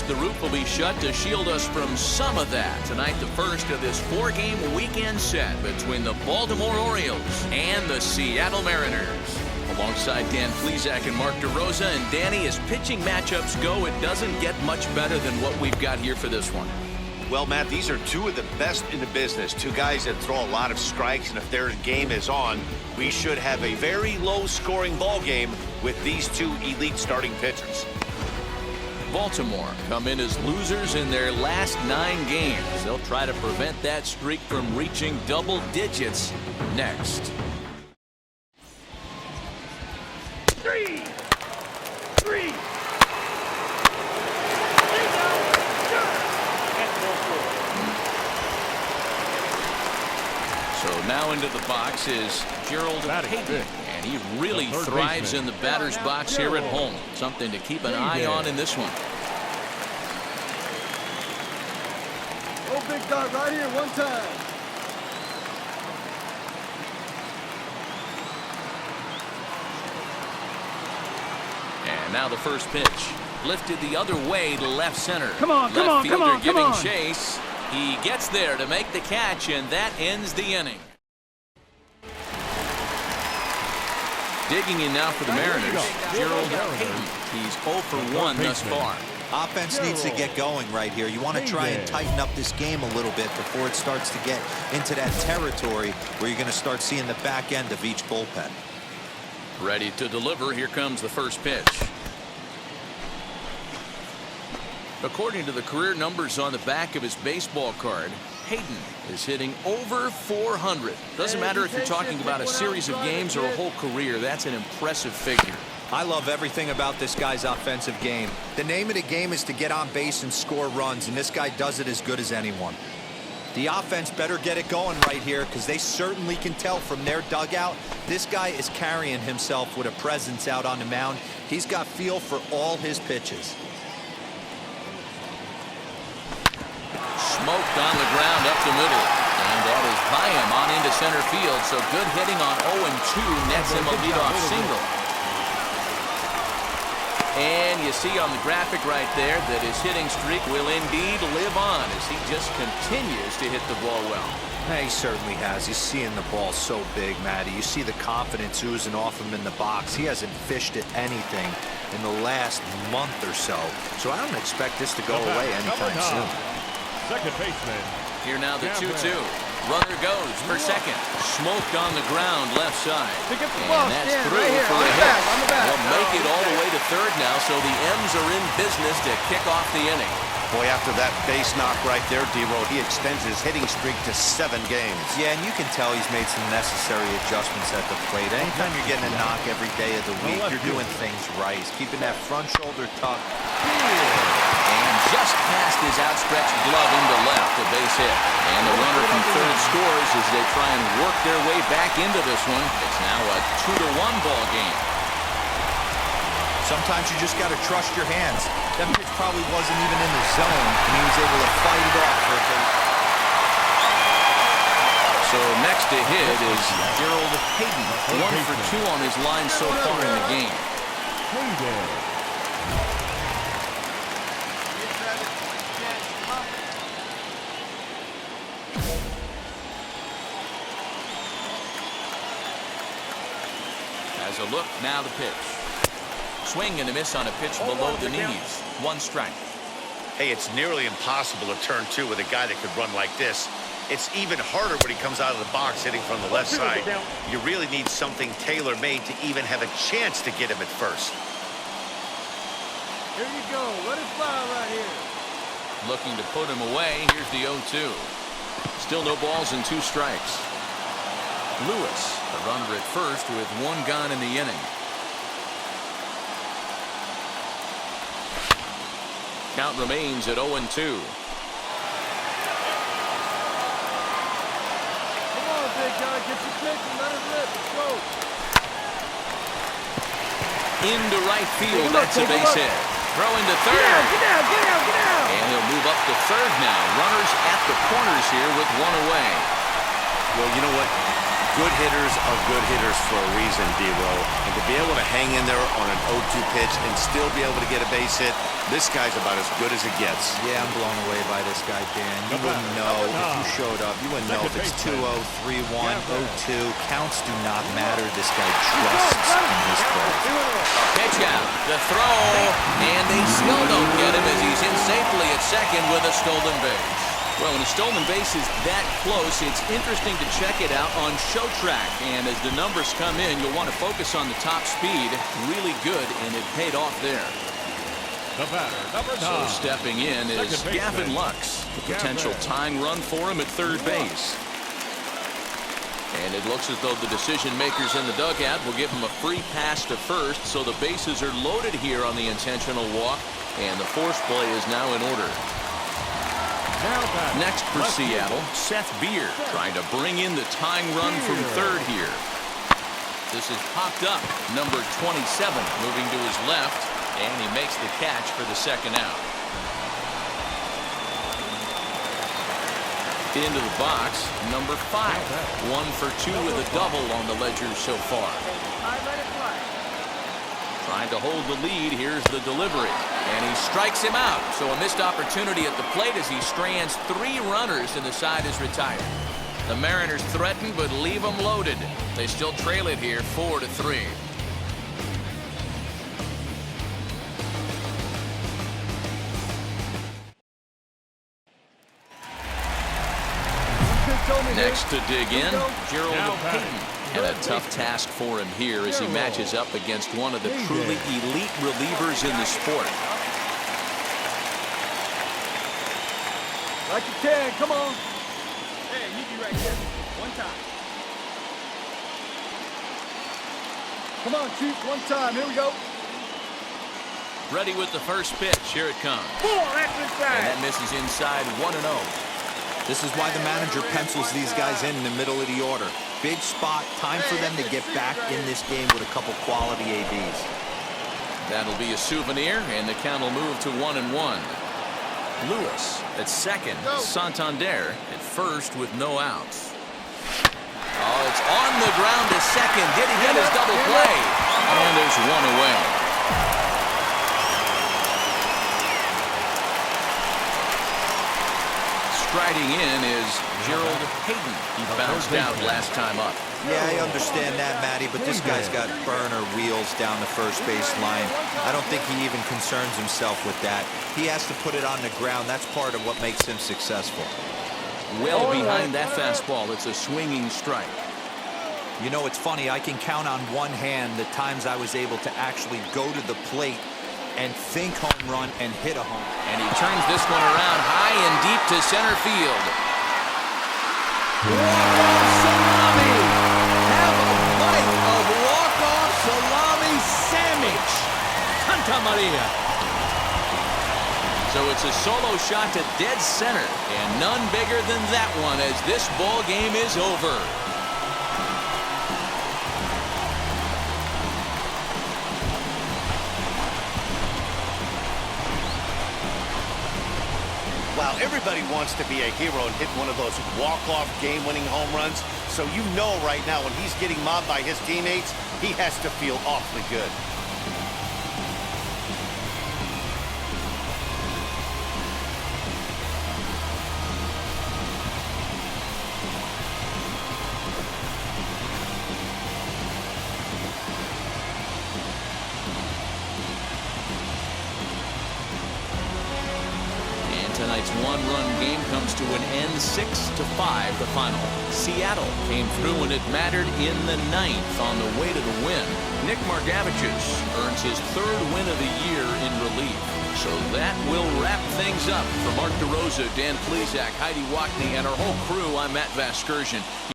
the roof will be shut to shield us from some of that. Tonight, the first of this 4-game weekend set between the Baltimore Orioles and the Seattle Mariners. Alongside Dan Plesac and Mark DeRosa, and Danny, as pitching matchups go, it doesn't get much better than what we've got here for this one. Well, Matt, these are two of the best in the business. Two guys that throw a lot of strikes, and if their game is on, we should have a very low-scoring ball game with these two elite starting pitchers. Baltimore come in as losers in their last 9 games. They'll try to prevent that streak from reaching double digits next. 3. So now into the box is Gerald Hayden, and he really thrives in the batter's box here at home. Something to keep an eye on in this one. Oh, big dog right here, one time. And now the first pitch. Lifted the other way to left center. Come on, come left on, fielder come on, giving come on. chase. He gets there to make the catch, and that ends the inning. Digging in now for the Mariners, Gerald Hayden. He's 0 for 1 thus far. Offense needs to get going right here. You want to try and tighten up this game a little bit before it starts to get into that territory where you're going to start seeing the back end of each bullpen. Ready to deliver. Here comes the first pitch. According to the career numbers on the back of his baseball card, Hayden is hitting over 400. Doesn't matter if you're talking about a series of games or a whole career. That's an impressive figure. I love everything about this guy's offensive game. The name of the game is to get on base and score runs, and this guy does it as good as anyone. The offense better get it going right here, because they certainly can tell from their dugout this guy is carrying himself with a presence out on the mound. He's got feel for all his pitches. Smoked on the ground up the middle, and that is by him on into center field. So good hitting on 0-2 nets him a leadoff single. And you see on the graphic right there that his hitting streak will indeed live on as he just continues to hit the ball well. He certainly has. He's seeing the ball so big, Matty. You see the confidence oozing off him in the box. He hasn't fished at anything in the last month or so. So I don't expect this to go away anytime soon. Second baseman. Here now the 2-2. Runner goes for second. Smoked on the ground left side. And that's through for a hit. They'll make it all the way to third now, so the M's are in business to kick off the inning. Boy, after that base knock right there, D-Row, he extends his hitting streak to 7 games. Yeah, and you can tell he's made some necessary adjustments at the plate. Anytime you're getting a knock every day of the week, you're doing things right. He's keeping that front shoulder tucked. And just past his outstretched glove into left, a base hit. And the runner from third scores as they try and work their way back into this one. It's now a 2-1 ball game. Sometimes you just got to trust your hands. That pitch probably wasn't even in the zone, and he was able to fight it off for a bit. So next to hit is Gerald Hayden. 1 for 2 on his line so far in the game. As a look, now the pitch. Swing and a miss on a pitch below the knees. 1 strike. Hey, it's nearly impossible to turn 2 with a guy that could run like this. It's even harder when he comes out of the box hitting from the left side. You really need something tailor-made to even have a chance to get him at first. Here you go. Let it fly right here. Looking to put him away. Here's the 0-2. Still no balls and 2 strikes. Lewis, the runner at first with 1 gone in the inning. Count remains at 0-2. Come on, big guy. Get your pitch and let it rip. Let's go. Into right field. That's a base hit. Throw into third. Get out, get out, get out. And he'll move up to third now. Runners at the corners here with 1 away. Well, you know what? Good hitters are good hitters for a reason, D-Row. And to be able to hang in there on an 0-2 pitch and still be able to get a base hit, this guy's about as good as it gets. Yeah, I'm blown away by this guy, Dan. You wouldn't know if you showed up. You wouldn't know if it's 2-0, 3-1, 0-2. Counts do not matter. This guy trusts in his craft. Pitch out, the throw, and they still don't get him as he's in safely at second with a stolen base. Well, when a stolen base is that close, it's interesting to check it out on show track. And as the numbers come in, you'll want to focus on the top speed. Really good, and it paid off there. The batter, number 9. So stepping in is Gavin Lux. The potential tying run for him at third base. And it looks as though the decision makers in the dugout will give him a free pass to first. So the bases are loaded here on the intentional walk. And the force play is now in order. Next for Seattle, Seth Beer trying to bring in the tying run from third here. This is popped up. Number 27 moving to his left, and he makes the catch for the second out. Into the box, number 5. 1 for 2 with a double on the ledger so far. Trying to hold the lead. Here's the delivery. And he strikes him out. So a missed opportunity at the plate as he strands 3 runners and the side is retired. The Mariners threaten but leave them loaded. They still trail it here 4-3. Next to dig in, Gerald Payton. And a tough task for him here as he matches up against one of the truly elite relievers in the sport. Like you can, come on. Hey, you be right here. One time. Come on, Chief, one time. Here we go. Ready with the first pitch. Here it comes. And that misses inside 1-0. This is why the manager pencils these guys in the middle of the order. Big spot, time for them to get back in this game with a couple quality ABs. That'll be a souvenir, and the count will move to 1-1. Lewis at second, Santander at first with no outs. Oh, it's on the ground to second. Did he get his double play? And there's one away. Striding in is Gerald Payton. He bounced out last time up. Yeah, I understand that, Matty, but this guy's got burner wheels down the first base line. I don't think he even concerns himself with that. He has to put it on the ground. That's part of what makes him successful. Well behind that fastball. It's a swinging strike. You know, it's funny. I can count on one hand the times I was able to actually go to the plate and think home run and hit a home. And he turns this one around high and deep to center field. Walk-off salami! Have a bite of walk-off salami sandwich! Santa Maria! So it's a solo shot to dead center, and none bigger than that one as this ball game is over. Wow, everybody wants to be a hero and hit one of those walk-off game-winning home runs. So you know right now when he's getting mobbed by his teammates, he has to feel awfully good. Tonight's one-run game comes to an end, 6-5 the final. Seattle came through when it mattered in the 9th on the way to the win. Nick Margavicius earns his 3rd win of the year in relief. So that will wrap things up. For Mark DeRosa, Dan Plesac, Heidi Wackney, and our whole crew, I'm Matt Vasgersian.